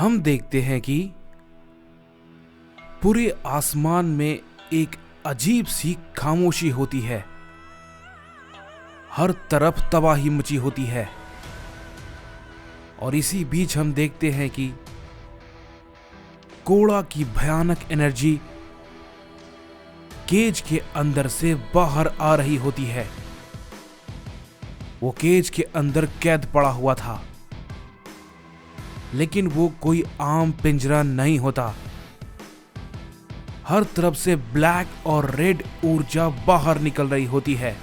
हम देखते हैं कि पूरे आसमान में एक अजीब सी खामोशी होती है। हर तरफ तबाही मची होती है और इसी बीच हम देखते हैं कि कोड़ा की भयानक एनर्जी केज के अंदर से बाहर आ रही होती है। वो केज के अंदर कैद पड़ा हुआ था, लेकिन वो कोई आम पिंजरा नहीं होता। हर तरफ से ब्लैक और रेड ऊर्जा बाहर निकल रही होती है,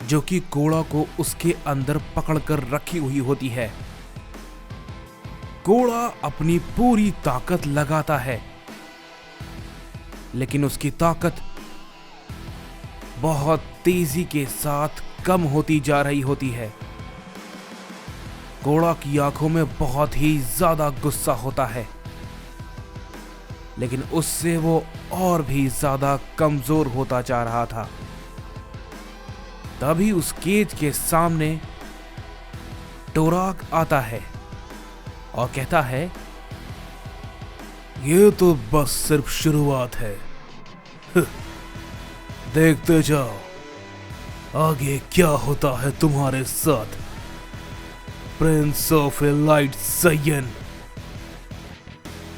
जो कि कोड़ा को उसके अंदर पकड़कर रखी हुई होती है। कोड़ा अपनी पूरी ताकत लगाता है, लेकिन उसकी ताकत बहुत तेजी के साथ कम होती जा रही होती है। कोड़ा की आंखों में बहुत ही ज्यादा गुस्सा होता है, लेकिन उससे वो और भी ज्यादा कमजोर होता जा रहा था। तभी उस केज के सामने टोराक आता है और कहता है, ये तो बस सिर्फ शुरुआत है। देखते जाओ आगे क्या होता है तुम्हारे साथ, प्रिंस ऑफ लाइट सायन।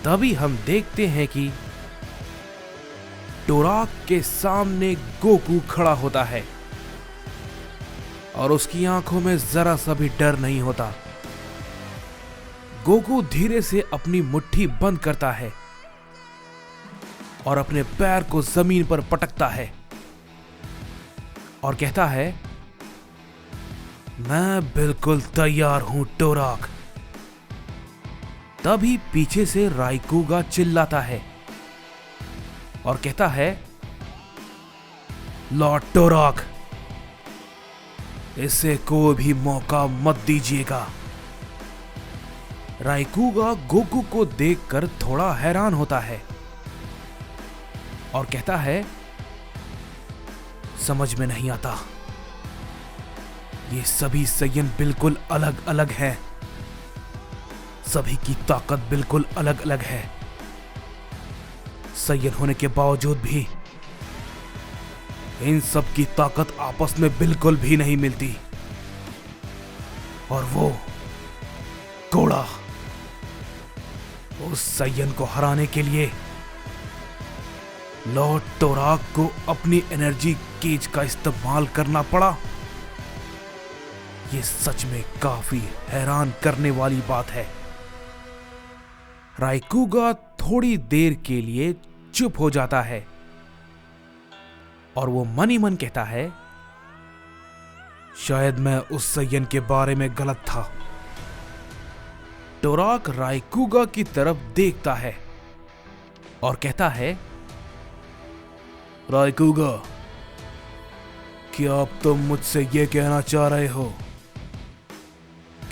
तभी हम देखते हैं कि टोराक के सामने गोकू खड़ा होता है और उसकी आंखों में जरा सा भी डर नहीं होता। गोकू धीरे से अपनी मुट्ठी बंद करता है और अपने पैर को जमीन पर पटकता है और कहता है, मैं बिल्कुल तैयार हूं टोराक। तभी पीछे से राइकुगा चिल्लाता है और कहता है, लॉर्ड टोराक, इसे कोई भी मौका मत दीजिएगा। राइकुगा गोकू को देखकर थोड़ा हैरान होता है और कहता है, समझ में नहीं आता, ये सभी सायन बिल्कुल अलग अलग हैं। सभी की ताकत बिल्कुल अलग अलग है। सायन होने के बावजूद भी इन सब की ताकत आपस में बिल्कुल भी नहीं मिलती। और वो कोड़ा, उस सायन को हराने के लिए लॉर्ड टोराक को अपनी एनर्जी केज का इस्तेमाल करना पड़ा। ये सच में काफी हैरान करने वाली बात है। राइकुगा थोड़ी देर के लिए चुप हो जाता है और वो मन ही मन कहता है, शायद मैं उस सायन के बारे में गलत था। टोराक राइकुगा की तरफ देखता है और कहता है, राइकुगा, क्या अब तुम मुझसे यह कहना चाह रहे हो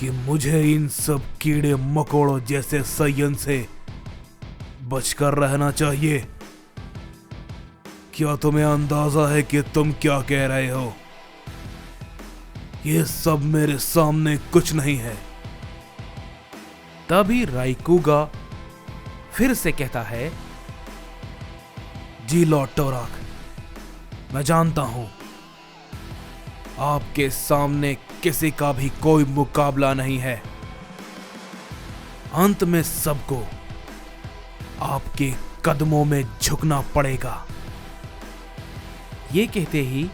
कि मुझे इन सब कीड़े मकोड़ों जैसे सायन से बचकर रहना चाहिए? क्या तुम्हें अंदाजा है कि तुम क्या कह रहे हो? ये सब मेरे सामने कुछ नहीं है। तभी राइकुगा फिर से कहता है, जी लॉर्ड टोराक, मैं जानता हूं आपके सामने किसी का भी कोई मुकाबला नहीं है। अंत में सबको आपके कदमों में झुकना पड़ेगा। ये कहते ही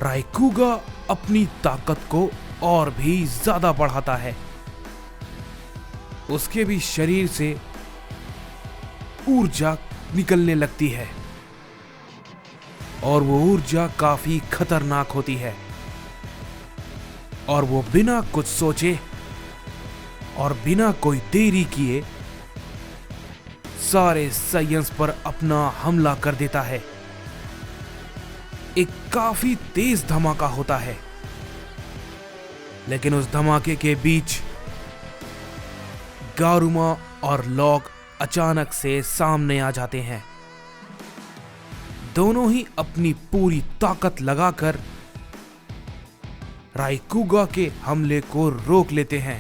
राइकुगा अपनी ताकत को और भी ज्यादा बढ़ाता है। उसके भी शरीर से ऊर्जा निकलने लगती है और वो ऊर्जा काफी खतरनाक होती है। और वो बिना कुछ सोचे और बिना कोई देरी किए सारे सायंस पर अपना हमला कर देता है। एक काफी तेज धमाका होता है, लेकिन उस धमाके के बीच गारुमा और लॉक अचानक से सामने आ जाते हैं। दोनों ही अपनी पूरी ताकत लगाकर राइकुगा के हमले को रोक लेते हैं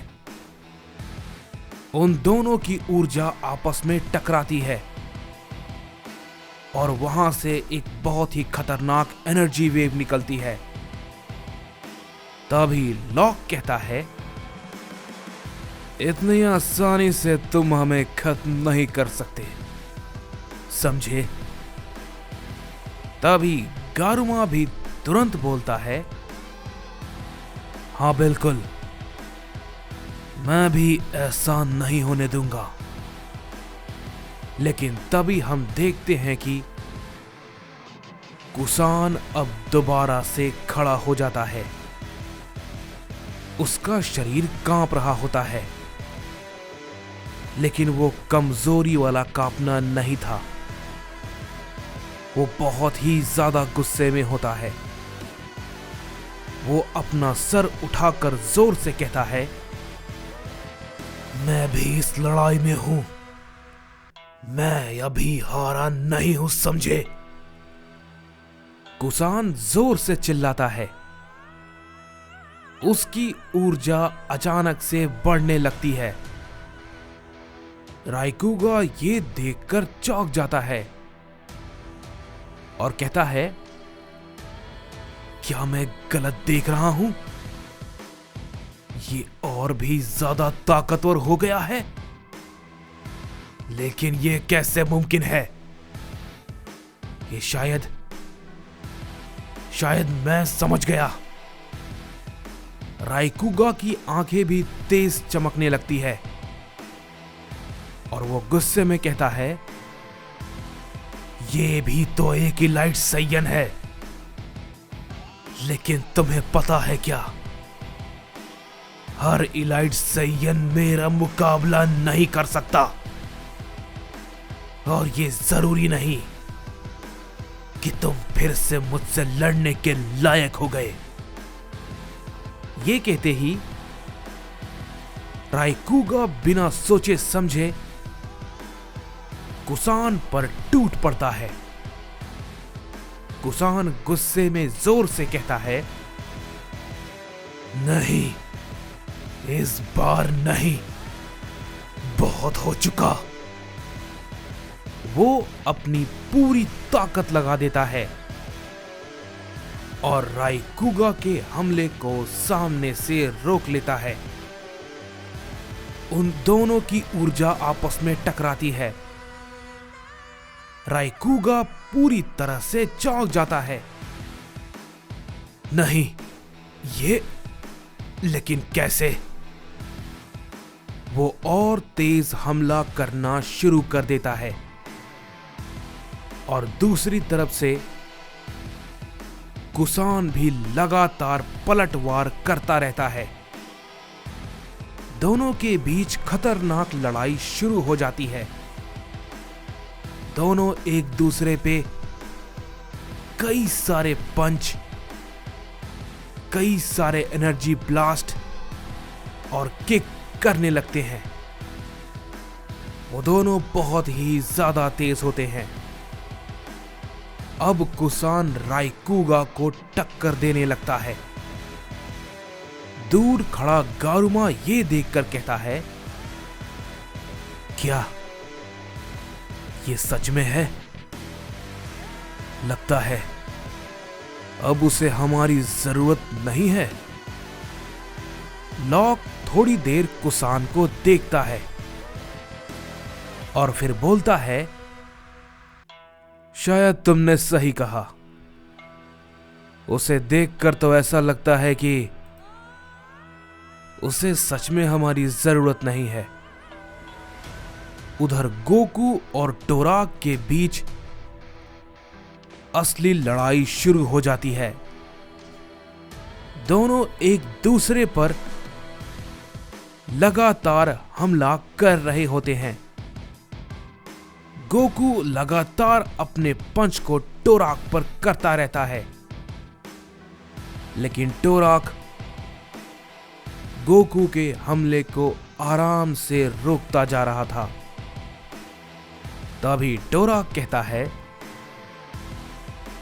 उन दोनों की ऊर्जा आपस में टकराती है और वहां से एक बहुत ही खतरनाक एनर्जी वेव निकलती है। तभी लॉक कहता है, इतनी आसानी से तुम हमें खत्म नहीं कर सकते, समझे? तभी गारुमा भी तुरंत बोलता है, हाँ बिल्कुल, मैं भी ऐसा नहीं होने दूंगा। लेकिन तभी हम देखते हैं कि कुसान अब दोबारा से खड़ा हो जाता है। उसका शरीर कांप रहा होता है, लेकिन वो कमजोरी वाला कांपना नहीं था, वो बहुत ही ज्यादा गुस्से में होता है। वो अपना सर उठाकर जोर से कहता है, मैं भी इस लड़ाई में हूं, मैं अभी हारा नहीं हूं, समझे? कुसान जोर से चिल्लाता है। उसकी ऊर्जा अचानक से बढ़ने लगती है। राइकुगा ये देखकर चौंक जाता है और कहता है, क्या मैं गलत देख रहा हूं? ये और भी ज्यादा ताकतवर हो गया है, लेकिन ये कैसे मुमकिन है? ये शायद मैं समझ गया। राइकुगा की आंखें भी तेज चमकने लगती है और वो गुस्से में कहता है, ये भी तो एक इलाइट सैयन है, लेकिन तुम्हें पता है क्या, हर इलाइट सैयन मेरा मुकाबला नहीं कर सकता, और ये जरूरी नहीं कि तुम फिर से मुझसे लड़ने के लायक हो गए। ये कहते ही राइकुगा बिना सोचे समझे कुसान पर टूट पड़ता है। कुसान गुस्से में जोर से कहता है, नहीं, इस बार नहीं, बहुत हो चुका। वो अपनी पूरी ताकत लगा देता है और राइकुगा के हमले को सामने से रोक लेता है। उन दोनों की ऊर्जा आपस में टकराती है। राइकुगा पूरी तरह से चौंक जाता है। नहीं, ये लेकिन कैसे? वो और तेज हमला करना शुरू कर देता है और दूसरी तरफ से कुसान भी लगातार पलटवार करता रहता है। दोनों के बीच खतरनाक लड़ाई शुरू हो जाती है। दोनों एक दूसरे पे कई सारे पंच, कई सारे एनर्जी ब्लास्ट और किक करने लगते हैं। वो दोनों बहुत ही ज्यादा तेज होते हैं। अब कुसान राइकुगा को टक्कर देने लगता है। दूर खड़ा गारुमा ये देखकर कहता है, क्या ये सच में है? लगता है अब उसे हमारी जरूरत नहीं है। लॉक थोड़ी देर कुसान को देखता है और फिर बोलता है, शायद तुमने सही कहा। उसे देखकर तो ऐसा लगता है कि उसे सच में हमारी जरूरत नहीं है। उधर गोकू और टोराक के बीच असली लड़ाई शुरू हो जाती है। दोनों एक दूसरे पर लगातार हमला कर रहे होते हैं। गोकू लगातार अपने पंच को टोराक पर करता रहता है, लेकिन टोराक गोकू के हमले को आराम से रोकता जा रहा था। तभी टोराक कहता है,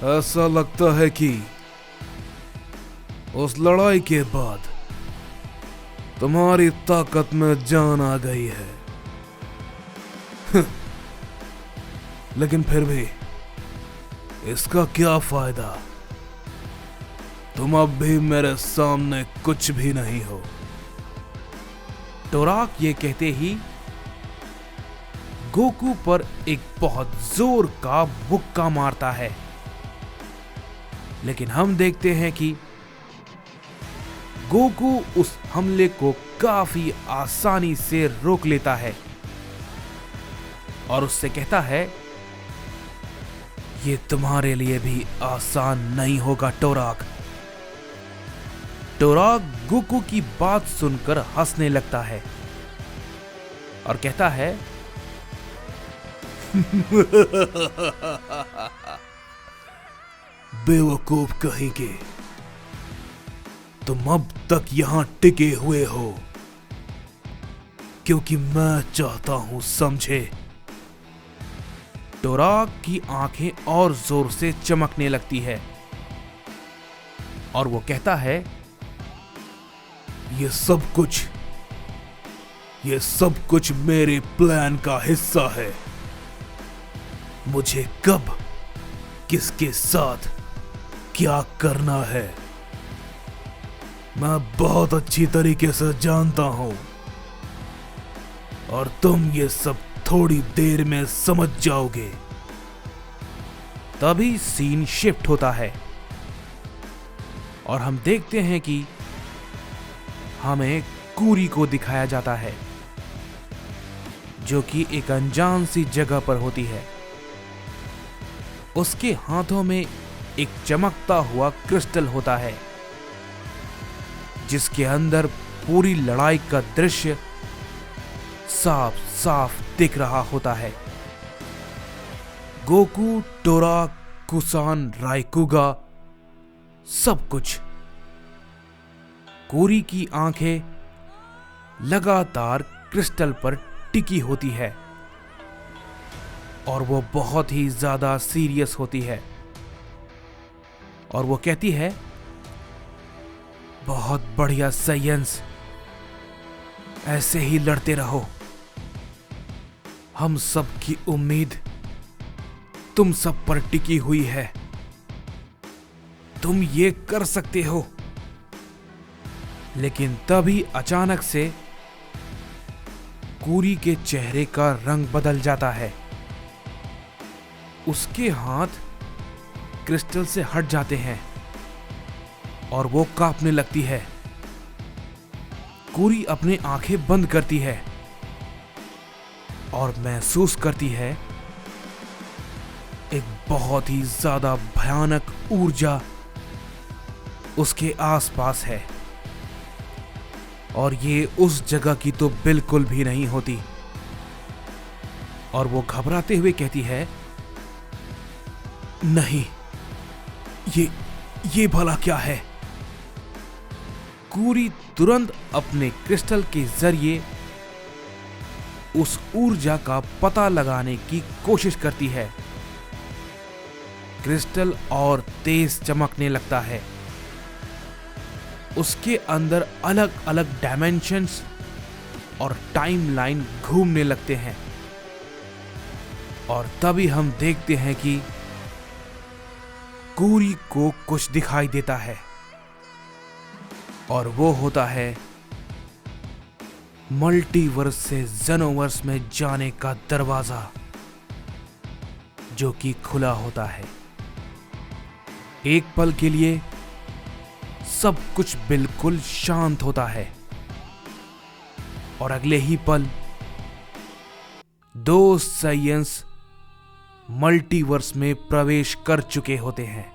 ऐसा लगता है कि उस लड़ाई के बाद तुम्हारी ताकत में जान आ गई है। लेकिन फिर भी इसका क्या फायदा? तुम अब भी मेरे सामने कुछ भी नहीं हो। टोराक ये कहते ही गोकू पर एक बहुत जोर का मुक्का मारता है, लेकिन हम देखते हैं कि गोकू उस हमले को काफी आसानी से रोक लेता है और उससे कहता है, ये तुम्हारे लिए भी आसान नहीं होगा टोराक। टोराक गोकू की बात सुनकर हंसने लगता है और कहता है, बेवकूफ कहीं के, तुम अब तक यहां टिके हुए हो क्योंकि मैं चाहता हूं, समझे? टोराक की आंखें और जोर से चमकने लगती है और वो कहता है, ये सब कुछ मेरे प्लान का हिस्सा है। मुझे कब, किसके साथ क्या करना है मैं बहुत अच्छी तरीके से जानता हूं और तुम ये सब थोड़ी देर में समझ जाओगे। तभी सीन शिफ्ट होता है और हम देखते हैं कि हमें कूरी को दिखाया जाता है, जो कि एक अनजान सी जगह पर होती है। उसके हाथों में एक चमकता हुआ क्रिस्टल होता है, जिसके अंदर पूरी लड़ाई का दृश्य साफ साफ दिख रहा होता है। गोकू, टोराक, कुसान, राइकुगा, सब कुछ। कूरी की आंखें लगातार क्रिस्टल पर टिकी होती है और वो बहुत ही ज्यादा सीरियस होती है और वो कहती है, बहुत बढ़िया साइंस, ऐसे ही लड़ते रहो। हम सब की उम्मीद तुम सब पर टिकी हुई है। तुम ये कर सकते हो। लेकिन तभी अचानक से कूरी के चेहरे का रंग बदल जाता है। उसके हाथ क्रिस्टल से हट जाते हैं और वो कांपने लगती है। कूरी अपनी आंखें बंद करती है और महसूस करती है एक बहुत ही ज्यादा भयानक ऊर्जा उसके आसपास है और ये उस जगह की तो बिल्कुल भी नहीं होती। और वो घबराते हुए कहती है, नहीं, ये भला क्या है? कूरी तुरंत अपने क्रिस्टल के जरिए उस ऊर्जा का पता लगाने की कोशिश करती है। क्रिस्टल और तेज चमकने लगता है। उसके अंदर अलग अलग डायमेंशंस और टाइमलाइन घूमने लगते हैं और तभी हम देखते हैं कि कूरी को कुछ दिखाई देता है और वो होता है मल्टीवर्स से जेनोवर्स में जाने का दरवाजा, जो कि खुला होता है। एक पल के लिए सब कुछ बिल्कुल शांत होता है और अगले ही पल दो साइंस मल्टीवर्स में प्रवेश कर चुके होते हैं।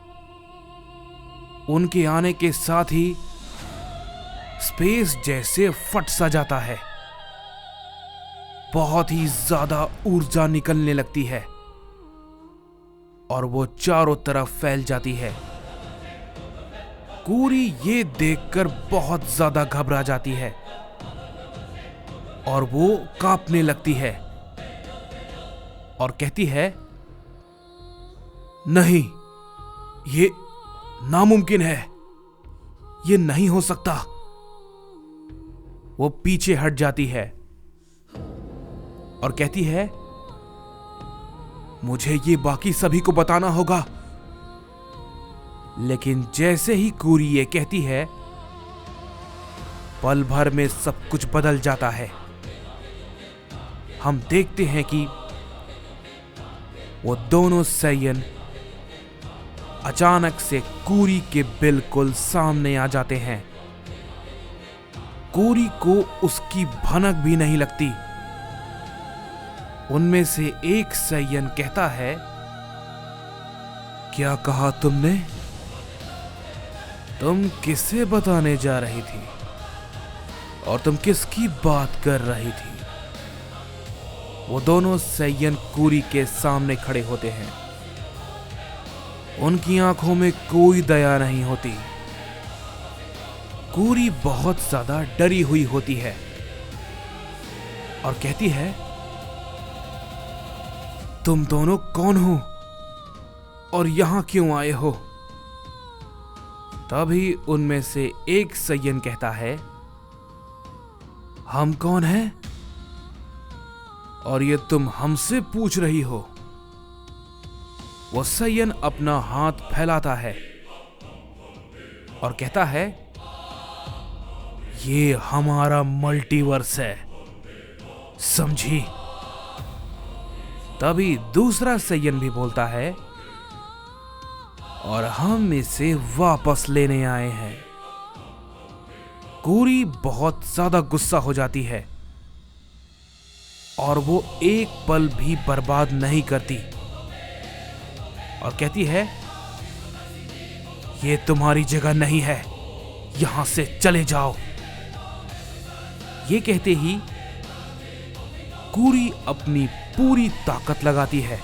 उनके आने के साथ ही स्पेस जैसे फट सा जाता है। बहुत ही ज्यादा ऊर्जा निकलने लगती है और वो चारों तरफ फैल जाती है। कूरी ये देखकर बहुत ज्यादा घबरा जाती है और वो कांपने लगती है और कहती है, नहीं, ये नामुमकिन है, ये नहीं हो सकता। वो पीछे हट जाती है और कहती है, मुझे ये बाकी सभी को बताना होगा। लेकिन जैसे ही कूरी ये कहती है, पल भर में सब कुछ बदल जाता है। हम देखते हैं कि वो दोनों सैयन अचानक से कूरी के बिल्कुल सामने आ जाते हैं। कूरी को उसकी भनक भी नहीं लगती। उनमें से एक सैयन कहता है, क्या कहा तुमने? तुम किसे बताने जा रही थी और तुम किसकी बात कर रही थी? वो दोनों सैयन कूरी के सामने खड़े होते हैं। उनकी आंखों में कोई दया नहीं होती। कूरी बहुत ज्यादा डरी हुई होती है और कहती है, तुम दोनों कौन हो और यहां क्यों आए हो? तभी उनमें से एक सैयन कहता है, हम कौन हैं और ये तुम हमसे पूछ रही हो? वो सैयन अपना हाथ फैलाता है और कहता है, ये हमारा मल्टीवर्स है, समझी? तभी दूसरा सैयन भी बोलता है, और हम इसे वापस लेने आए हैं। कूरी बहुत ज्यादा गुस्सा हो जाती है और वो एक पल भी बर्बाद नहीं करती और कहती है, ये तुम्हारी जगह नहीं है, यहां से चले जाओ। ये कहते ही कूरी अपनी पूरी ताकत लगाती है।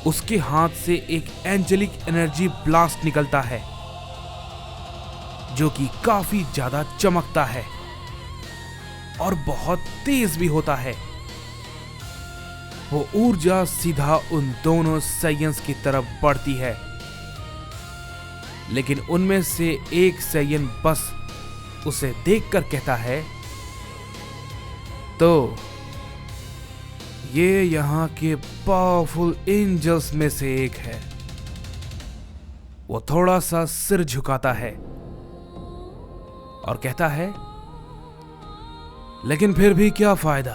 उसके हाथ से एक एंजेलिक एनर्जी ब्लास्ट निकलता है जो कि काफी ज्यादा चमकता है और बहुत तेज भी होता है। वो ऊर्जा सीधा उन दोनों सैयन्स की तरफ बढ़ती है, लेकिन उनमें से एक सैयन बस उसे देखकर कहता है, तो ये यहां के पावरफुल एंजल्स में से एक है। वो थोड़ा सा सिर झुकाता है और कहता है, लेकिन फिर भी क्या फायदा?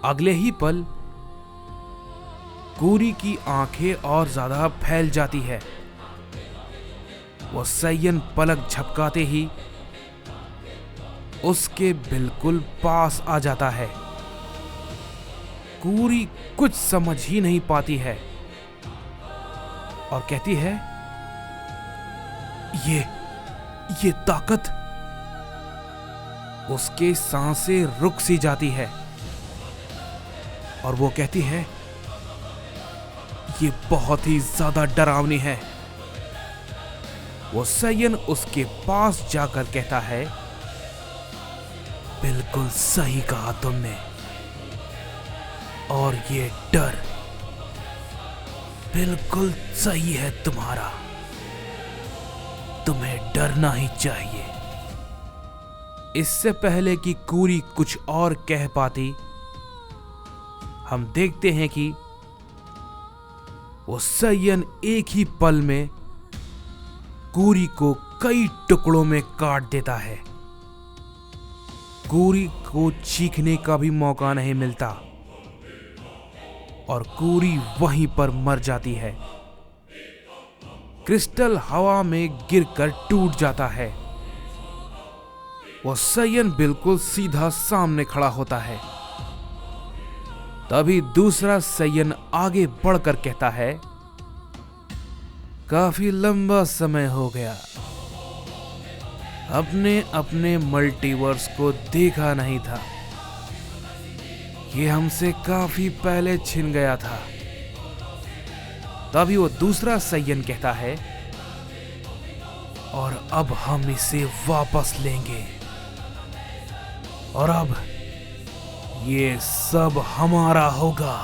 अगले ही पल कूरी की आंखें और ज्यादा फैल जाती है। वो सैयन पलक झपकाते ही उसके बिल्कुल पास आ जाता है। कूरी कुछ समझ ही नहीं पाती है और कहती है, ये ताकत। उसके सांसें रुक सी जाती है और वो कहती है, ये बहुत ही ज्यादा डरावनी है। वो सैयन उसके पास जाकर कहता है, बिल्कुल सही कहा तुमने, और ये डर बिल्कुल सही है तुम्हारा। तुम्हें डरना ही चाहिए। इससे पहले कि कूरी कुछ और कह पाती, हम देखते हैं कि वो सैयन एक ही पल में कूरी को कई टुकड़ों में काट देता है। कूरी को चीखने का भी मौका नहीं मिलता और कूरी वहीं पर मर जाती है। क्रिस्टल हवा में गिरकर टूट जाता है। वो सैयन बिल्कुल सीधा सामने खड़ा होता है। तभी दूसरा सैयन आगे बढ़कर कहता है, काफी लंबा समय हो गया, अपने अपने मल्टीवर्स को देखा नहीं था। ये हमसे काफी पहले छिन गया था। तभी वो दूसरा सैयन कहता है, और अब हम इसे वापस लेंगे, और अब ये सब हमारा होगा।